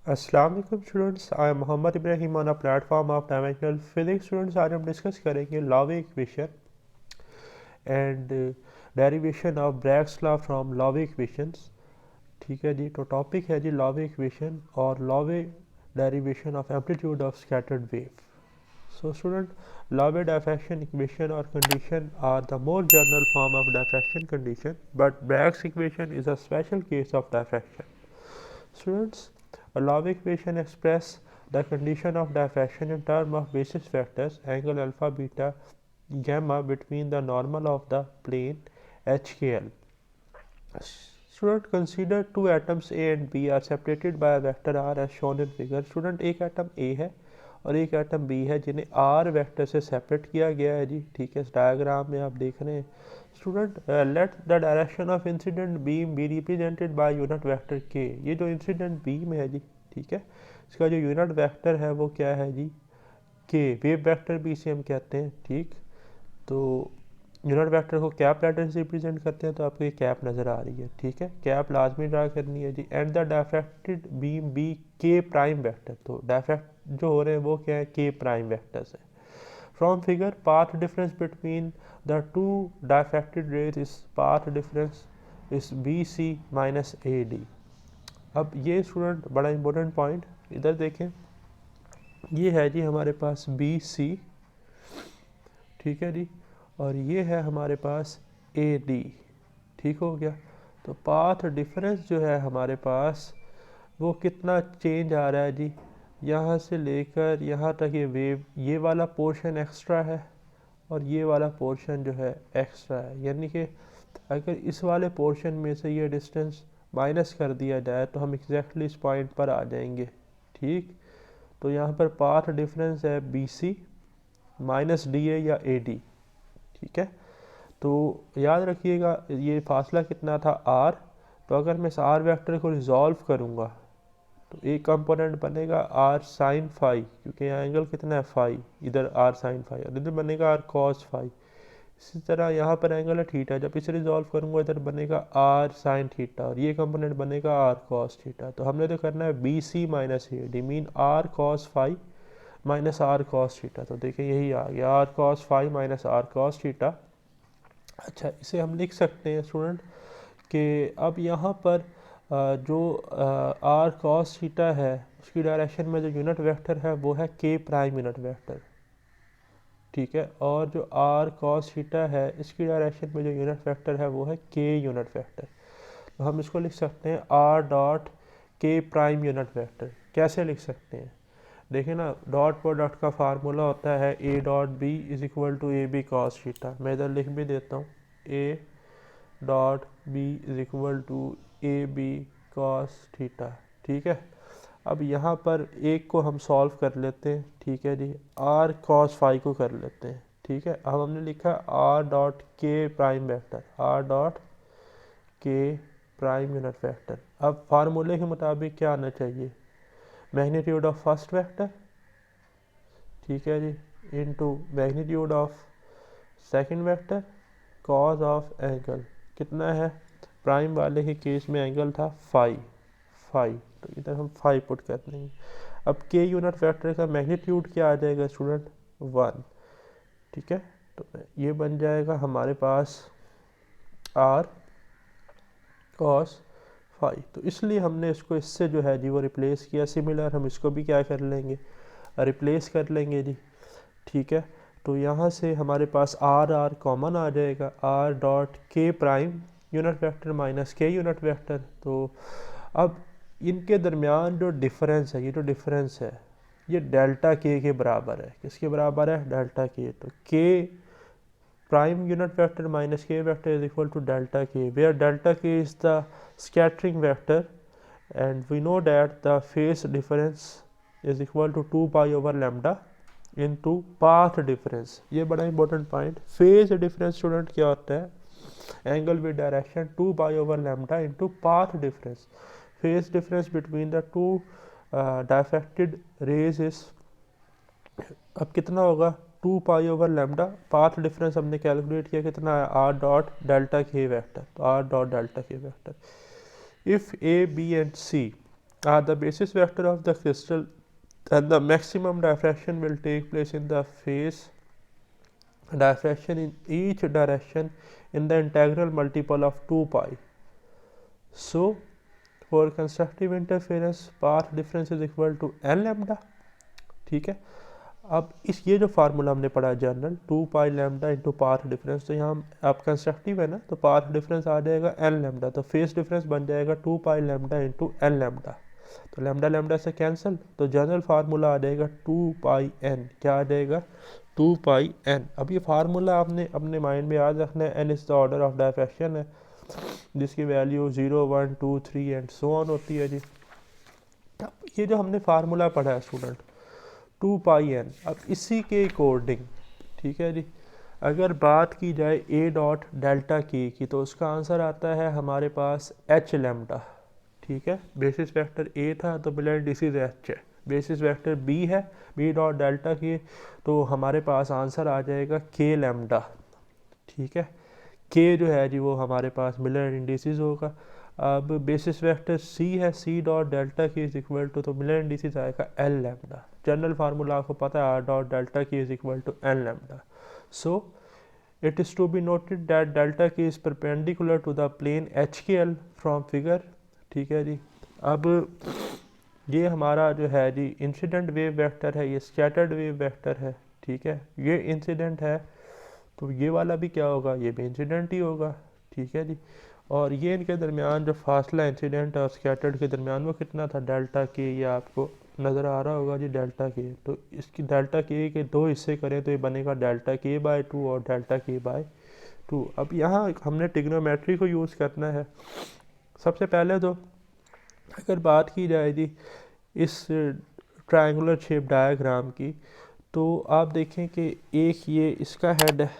अस्सलाम वालेकुम students, I am Mohammad Ibrahim on a platform of dimensional physics. Students, आज हम डिस्कस करेंगे Laue equation and derivation of Bragg's law from Laue equations. ठीक है जी, तो टॉपिक है जी लॉवे इक्वेशन और Laue derivation of amplitude of scattered wave. So student, Lorentz diffraction equation or condition are the more general form of diffraction condition, but Bragg's equation is a special case of diffraction. Students, a Lorentz equation express the condition of diffraction in terms of basis vectors angle alpha, beta, gamma between the normal of the plane HKL. Student, consider two atoms A and B are separated by a vector r as shown in figure. Student, एक atom A है और एक atom B है जिन्हें r vector से separate किया गया है जी। ठीक है, इस डायग्राम में आप देख रहे हैं। Student, let the direction of incident beam be represented by unit vector के। ये जो इंसिडेंट बीम है जी, ठीक है, इसका जो यूनिट वेक्टर है वो क्या है जी, के। वेव वेक्टर भी इसे हम कहते हैं। ठीक, तो यूनिट वेक्टर को कैप लेटर से रिप्रेजेंट करते हैं, तो आपको ये कैप नज़र आ रही है। ठीक है, कैप लाजमी ड्रा करनी है जी। And the diffracted beam be K prime vector, तो डायफ्रैक्ट जो हो रहे हैं वो क्या है, के प्राइम वेक्टर से। From figure, path difference between the two diffracted rays is path difference is B C minus A D. अब ये स्टूडेंट बड़ा इंपॉर्टेंट पॉइंट इधर देखें, ये है जी हमारे पास बी सी, ठीक है जी, और ये है हमारे पास ए डी। ठीक हो गया, तो पाथ डिफरेंस जो है हमारे पास वो कितना चेंज आ रहा है जी, यहाँ से लेकर यहाँ तक ये वेव, ये वाला पोर्शन एक्स्ट्रा है और ये वाला पोर्शन जो है एक्स्ट्रा है। यानी कि अगर इस वाले पोर्शन में से ये डिस्टेंस माइनस कर दिया जाए तो हम एग्जैक्टली इस पॉइंट पर आ जाएंगे। ठीक, तो यहाँ पर पाथ डिफरेंस है B C minus D A या ए डी। ठीक है, तो याद रखिएगा ये फासला कितना था, आर। तो अगर मैं इस आर वेक्टर को रिजॉल्व करूँगा तो एक कंपोनेंट बनेगा आर साइन फाई, क्योंकि यहाँ एंगल कितना है फाई, इधर आर साइन फाई, और इधर बनेगा आर कॉस फाई। इसी तरह यहाँ पर एंगल है थीटा, जब इसे रिजॉल्व करूँगा इधर बनेगा आर साइन थीटा, और ये कंपोनेंट बनेगा आर कॉस थीटा। तो हमने तो करना है B C minus A D mean R cos phi minus R cos theta. तो देखिए यही आ गया, R cos phi minus R cos theta. अच्छा, इसे हम लिख सकते हैं स्टूडेंट कि अब यहाँ पर जो आर कॉस थीटा है उसकी डायरेक्शन में जो यूनिट वेक्टर है वो है के प्राइम यूनिट वेक्टर। ठीक है, और जो आर कॉस थीटा है इसकी डायरेक्शन में जो यूनिट वेक्टर है वो है के यूनिट वेक्टर। तो हम इसको लिख सकते हैं आर डॉट के प्राइम यूनिट वेक्टर। कैसे लिख सकते हैं, देखिए ना, डॉट प्रोडक्ट का फार्मूला होता है A dot B is equal to A B cos theta. मैं इधर लिख भी देता हूँ, A dot B is equal to A B cos theta. ठीक है, अब यहाँ पर एक को हम सॉल्व कर लेते हैं। ठीक है जी, आर कॉस फाई को कर लेते हैं। ठीक है, अब हमने लिखा आर डॉट के प्राइम वेक्टर, आर डॉट के प्राइम यूनिट वेक्टर। अब फार्मूले के मुताबिक क्या आना चाहिए, मैग्नीट्यूड ऑफ फर्स्ट वेक्टर, ठीक है जी, into magnitude of second vector cos of angle. कितना है, प्राइम वाले के केस में एंगल था फाई, तो इधर हम फाई पुट कर देंगे। अब के यूनिट वेक्टर का मैग्नीट्यूड क्या आ जाएगा स्टूडेंट, 1। ठीक है, तो ये बन जाएगा हमारे पास आर कॉस फाई। तो इसलिए हमने इसको इससे जो है जी वो रिप्लेस किया। सिमिलर हम इसको भी क्या कर लेंगे, रिप्लेस कर लेंगे जी। ठीक है, तो यहाँ से हमारे पास आर कॉमन आ जाएगा, आर डॉट के प्राइम यूनिट वेक्टर माइनस के यूनिट वेक्टर। तो अब इनके दरमियान जो डिफरेंस है, ये जो डिफरेंस है ये डेल्टा के बराबर है। किसके बराबर है, डेल्टा के। तो K prime unit vector minus K vector is equal to delta K, where delta K is the scattering vector and we know that the phase difference is equal to 2 pi over lambda into path difference. ये बड़ा important point, phase difference student क्या होता है, angle with direction 2 pi over lambda into path difference. Phase difference between the two diffracted rays is, अब कितना होगा, 2 pi over lambda. Path difference हमने calculate किया कितना है, R dot delta K vector. तो R dot delta K vector, if A B and C are the basis vector of the crystal and the maximum diffraction will take place in the phase diffraction in each direction in the integral multiple of 2 pi. So for constructive interference path difference is equal to n lambda. ठीक है, अब इस ये जो formula हमने पढ़ा general 2 पाई lambda into path difference, तो यहाँ आप कंस्ट्रक्टिव है ना, तो पाथ डिफरेंस आ जाएगा एन लैम्डा, तो फेस डिफरेंस बन जाएगा 2 पाई लैम्डा इंटू एन लैम्डा, तो लैम्डा लैम्डा से कैंसिल, तो जनरल फार्मूला आ जाएगा 2 पाई एन, क्या आ जाएगा 2 पाई एन। अब ये फार्मूला आपने अपने माइंड में याद रखना है, N is the order of diffraction है जिसकी वैल्यू 0 1 2 3 एंड सो ऑन होती है जी। अब ये जो हमने फार्मूला पढ़ा है स्टूडेंट 2 पाई एन, अब इसी के अकॉर्डिंग, ठीक है जी, अगर बात की जाए ए डॉट डेल्टा की तो उसका आंसर आता है हमारे पास एच लैम्डा। ठीक है, बेसिस वेक्टर ए था तो मिला डिसीज एच है, बेसिस वेक्टर बी है बी डॉट डेल्टा की, तो हमारे पास आंसर आ जाएगा के लैम्डा। ठीक है, के जो है जी वो हमारे पास मिलर इंडिसेस होगा। अब बेसिस वेक्टर सी है C dot delta K is equal to, तो मिलर इंडिसेस आएगा एल लैम्डा। जनरल फार्मूला आपको पता है R dot delta K is equal to L lambda. So it is to be noted that delta K is perpendicular to the plane H K L from figure. ठीक है जी, अब ये हमारा जो है जी इंसिडेंट वेव वेक्टर है, ये scattered wave vector है। ठीक है, ये इंसिडेंट है तो ये वाला भी क्या होगा, ये भी इंसिडेंट ही होगा। ठीक है जी, और ये इनके दरमियान जो फासला इंसिडेंट और स्कैटर्ड के दरमियान वो कितना था डेल्टा के, ये आपको नज़र आ रहा होगा जी डेल्टा के। तो इसकी डेल्टा के दो हिस्से करें तो ये बनेगा डेल्टा के बाय 2 और डेल्टा के बाय 2। अब यहाँ हमने टिग्नोमेट्री को यूज़ करना है। सबसे पहले तो अगर बात की जाए जी इस ट्रायंगुलर शेप डायग्राम की, तो आप देखें कि एक ये इसका हेड है,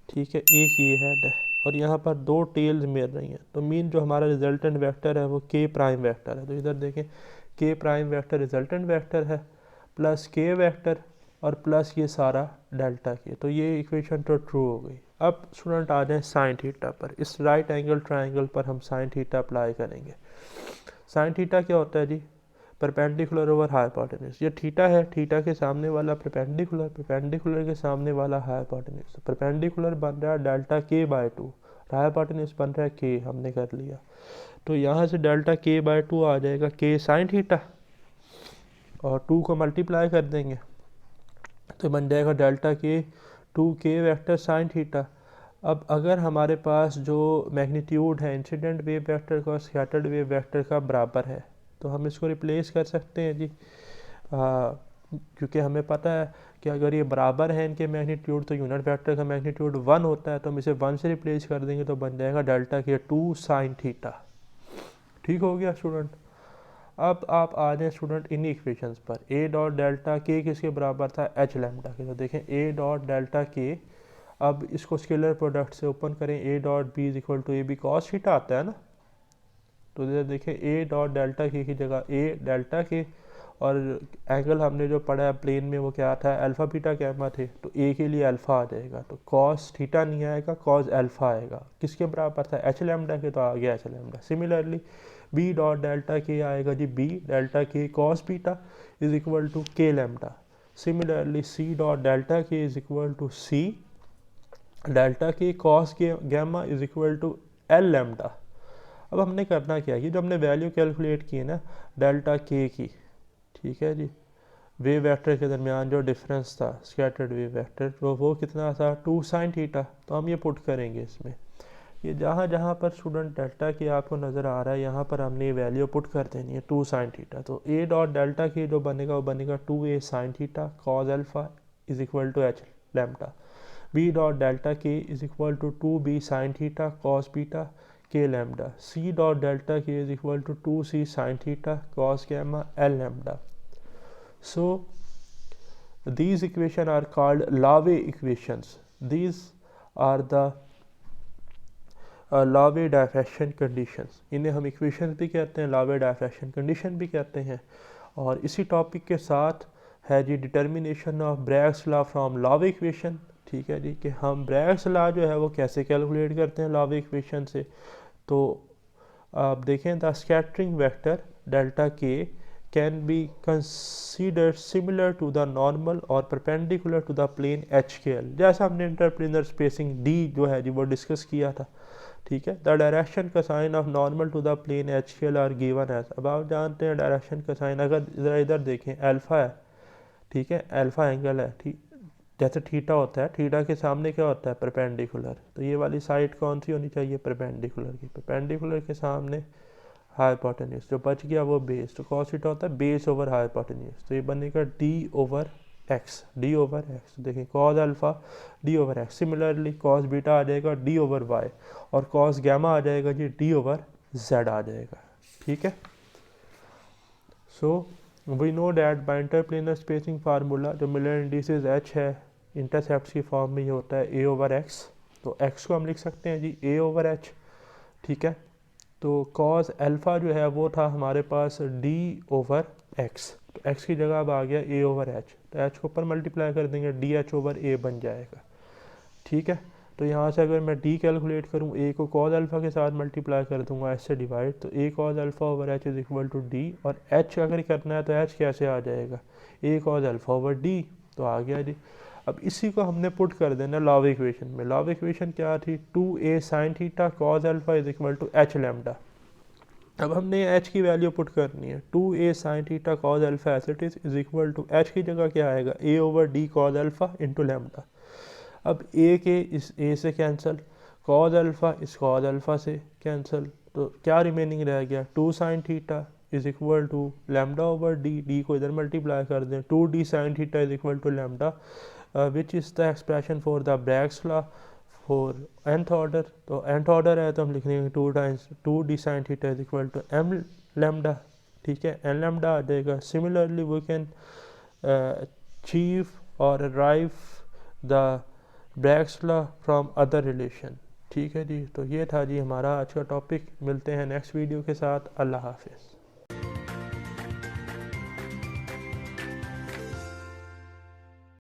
ठीक है, एक ये हेड है और यहाँ पर दो टेल्स मिल रही हैं, तो मीन जो हमारा रिजल्टेंट वेक्टर है वो के प्राइम वेक्टर है। तो इधर देखें के प्राइम वेक्टर रिजल्टेंट वेक्टर है प्लस के वेक्टर और प्लस ये सारा डेल्टा के, तो ये इक्वेशन तो ट्रू हो गई। अब स्टूडेंट आ जाए साइन थीटा पर, इस राइट एंगल ट्रायंगल पर हम साइन थीटा अप्लाई करेंगे। साइन थीटा क्या होता है जी, परपेंडिकुलर ओवर हाइपोटेन्यूज। ये थीटा है, थीटा के सामने वाला परपेंडिकुलर, परपेंडिकुलर के सामने वाला हाइपोटेन्यूज। परपेंडिकुलर बन रहा है डेल्टा के बाय 2, हाइपोटेन्यूज बन रहा है के, हमने कर लिया। तो यहाँ से डेल्टा के बाय 2 आ जाएगा के साइन थीटा और 2 को मल्टीप्लाई कर देंगे तो बन जाएगा डेल्टा के 2 के वेक्टर साइन थीटा। अब अगर हमारे पास जो मैग्नीट्यूड है इंसिडेंट वेव वेक्टर का और स्कैटर्ड वेव वेक्टर का बराबर है तो हम इसको रिप्लेस कर सकते हैं जी, क्योंकि हमें पता है कि अगर ये बराबर है इनके मैग्नीट्यूड तो यूनिट वेक्टर का मैग्नीट्यूड 1 होता है, तो हम इसे 1 से रिप्लेस कर देंगे तो बन जाएगा डेल्टा के 2 साइन थीटा। ठीक हो गया स्टूडेंट। अब आप आ जाए स्टूडेंट इन इक्वेशंस पर, ए डॉट डेल्टा के किसके बराबर था एच लैम्डा के, तो देखें ए डॉट डेल्टा के, अब इसको स्केलर प्रोडक्ट से ओपन करें, A dot B is equal to A B cos theta आता है ना, तो इधर देखें ए डॉट डेल्टा के की जगह ए डेल्टा के, और एंगल हमने जो पढ़ा है प्लेन में वो क्या था अल्फा बीटा गैमा थे, तो ए के लिए अल्फा आ जाएगा, तो कॉस थीटा नहीं आएगा कॉस अल्फा आएगा। किसके बराबर था एच लैम्डा के, तो आ गया H lambda. Similarly B dot delta K आएगा जी B delta K cos beta is equal to K lambda. Similarly C dot delta K is equal to C delta K cos K gamma is equal to L lambda. अब हमने करना क्या है, जो हमने value calculate की है ना डेल्टा के की, ठीक है जी, वेव वेक्टर के दरमियान जो डिफरेंस था स्कैटर्ड वेव वेक्टर, तो वो कितना था 2 साइन थीटा, तो हम ये पुट करेंगे इसमें। ये जहाँ जहाँ पर स्टूडेंट डेल्टा की आपको नज़र आ रहा है यहाँ पर हमने ये वैल्यू पुट कर देनी है 2 साइन थीटा, तो ए डॉट डेल्टा की जो बनेगा वो बनेगा 2a sine theta cos alpha is equal to H lambda. B dot delta K is equal to 2b sine theta cos beta K lambda. C dot delta K is equal to 2c sine theta cos gamma L lambda. So these equations are called Laue equations. These are the Laue diffraction conditions. इन्हें हम equations भी कहते हैं, Laue diffraction condition भी कहते हैं। और इसी टॉपिक के साथ है जी determination of Bragg's law from Laue equation. ठीक है जी, कि हम ब्रैग्स लॉ जो है वो कैसे कैलकुलेट करते हैं Laue इक्वेशन से। तो आप देखें the scattering vector delta k can be considered similar to the normal or perpendicular to the plane HKL, जैसा हमने इंटरप्लेनर स्पेसिंग D जो है जी वो डिस्कस किया था, ठीक है। The direction cosine of normal to the plane HKL are given as, अब आप जानते हैं डायरेक्शन का साइन, अगर ज़रा इधर देखें अल्फ़ा है, ठीक है, अल्फ़ा एंगल है, ठीक, जैसे थीटा होता है, थीटा के सामने क्या होता है, परपेंडिकुलर, तो ये वाली साइड कौन सी होनी चाहिए, परपेंडिकुलर की, परपेंडिकुलर के सामने हाइपोटेन्यूज, जो बच गया वो बेस, तो कॉस थीटा होता है बेस ओवर हाइपोटेन्यूज, तो ये बनेगा D over X, D over X, देखिए cos alpha D over X, similarly cos beta आ जाएगा डी ओवर वाई, और कॉस गैमा आ जाएगा जी डी ओवर जेड आ जाएगा, ठीक है। So we know that by interplanar spacing formula जो मिलर इंडिसेस एच है, इंटरसेप्ट की फॉर्म में ये होता है ए ओवर एक्स, तो एक्स को हम लिख सकते हैं जी ए ओवर एच, ठीक है। तो कॉस अल्फ़ा जो है वो था हमारे पास डी ओवर एक्स, तो एक्स की जगह अब आ गया ए ओवर एच, तो एच को ऊपर मल्टीप्लाई कर देंगे, डी एच ओवर ए बन जाएगा, ठीक है। तो यहाँ से अगर मैं डी कैलकुलेट करूँ, ए को कॉस अल्फ़ा के साथ मल्टीप्लाई कर दूंगा एच से डिवाइड, तो A cos alpha over H is equal to D, और एच अगर करना है तो एच कैसे आ जाएगा, A cos alpha over D, तो आ गया जी। अब इसी को हमने पुट कर देना लॉ ऑफ इक्वेशन में, लॉ ऑफ इक्वेशन क्या थी, 2a sin theta cos alpha is equal to H lambda, अब हमने एच की वैल्यू पुट करनी है, 2a sin theta cos alpha as it is equal to H की जगह क्या आएगा, a over D cos alpha into lambda, अब a के इस a से कैंसिल, कॉस अल्फ़ा इस कॉस अल्फ़ा से कैंसिल, तो क्या रिमेनिंग रह गया, 2 sin theta is equal to lambda over D, D को इधर मल्टीप्लाई कर दें, 2d sin theta is equal to lambda, which is the expression for the Bragg's law for nth order, तो nth ऑर्डर है तो हम लिख लेंगे 2d sin theta is equal to m lambda, ठीक है, n लैम्डा आ जाएगा। सिमिलरली वी कैन अचीव और arrive the Bragg's law from other relation, ठीक है जी। तो ये था जी हमारा आज का टॉपिक, मिलते हैं नेक्स्ट वीडियो के साथ, अल्लाह हाफिज़।